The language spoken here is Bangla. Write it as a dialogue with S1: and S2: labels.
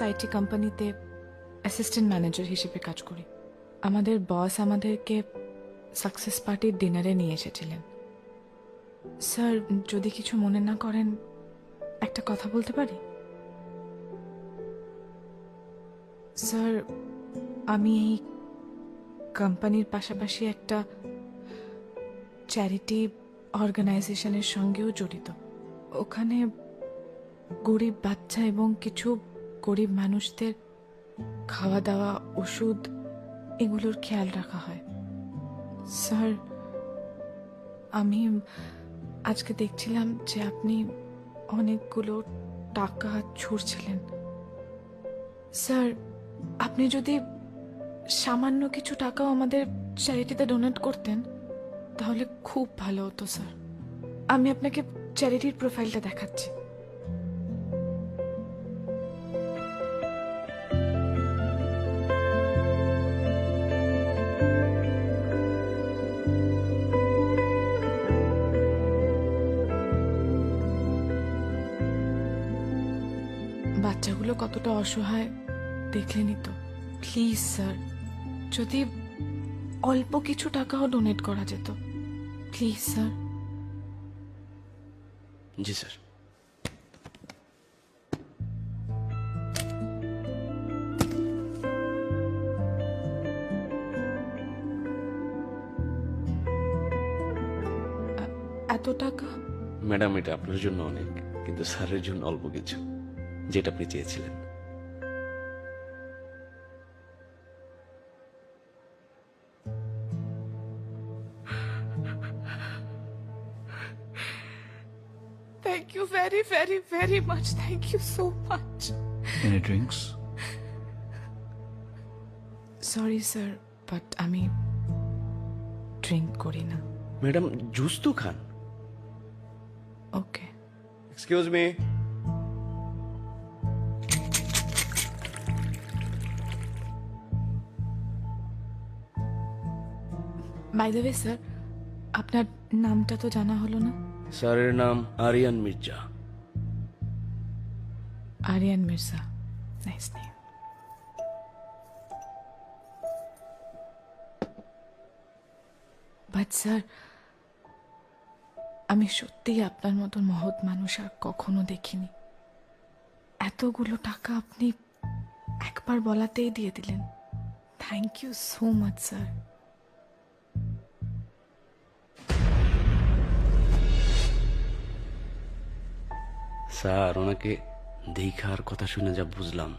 S1: আইটি কোম্পানিতে অ্যাসিস্ট্যান্ট ম্যানেজার হিসেবে কাজ করি। আমাদের বস আমাদেরকে সাকসেস পার্টির ডিনারে নিয়ে এসেছিলেন। স্যার, যদি কিছু মনে না করেন একটা কথা বলতে পারি? স্যার, আমি এই কোম্পানির পাশাপাশি একটা চ্যারিটি অর্গানাইজেশনের সঙ্গেও জড়িত। ওখানে গরিব বাচ্চা এবং কিছু গরিব মানুষদের খাওয়া দাওয়া, ওষুধ এগুলোর খেয়াল রাখা হয়। স্যার, আমি আজকে দেখছিলাম যে আপনি অনেকগুলো টাকা ছুঁড়ছিলেন। স্যার, আপনি যদি সামান্য কিছু টাকাও আমাদের চ্যারিটিতে ডোনেট করতেন তাহলে খুব ভালো হতো স্যার। আমি আপনাকে চ্যারিটির প্রোফাইলটা দেখাচ্ছি। বাচ্চাগুলো কতটা অসহায় দেখলেনই তো। প্লিজ স্যার, যদি অল্প কিছু টাকাও ডোনেট করা যেত, প্লিজ স্যার।
S2: G sir.
S1: এত টাকা?
S2: ম্যাডাম, এটা আপনার জন্য অনেক, কিন্তু স্যারের জন্য অল্প কিছু, যেটা আপনি চেয়েছিলেন।
S1: Thank you very very very much. Thank you so much.
S3: Any drinks?
S1: Sorry sir, but আমি ড্রিঙ্ক করি না।
S2: ম্যাডাম, জুস তো খান।
S1: Okay.
S2: Excuse me.
S1: By the way sir, আপনার নামটা তো জানা হলো না।
S2: স্যারের নাম Aryan Mirza.
S1: Aryan Mirza, nice name. But sir, আমি সত্যিই আপনার মতন মহৎ মানুষ আর কখনো দেখিনি। এতগুলো টাকা আপনি একবার বলাতেই দিয়ে দিলেন। Thank you so much sir.
S2: Sir, ওনাকে দেখার কথা শুনে যা বুঝলাম,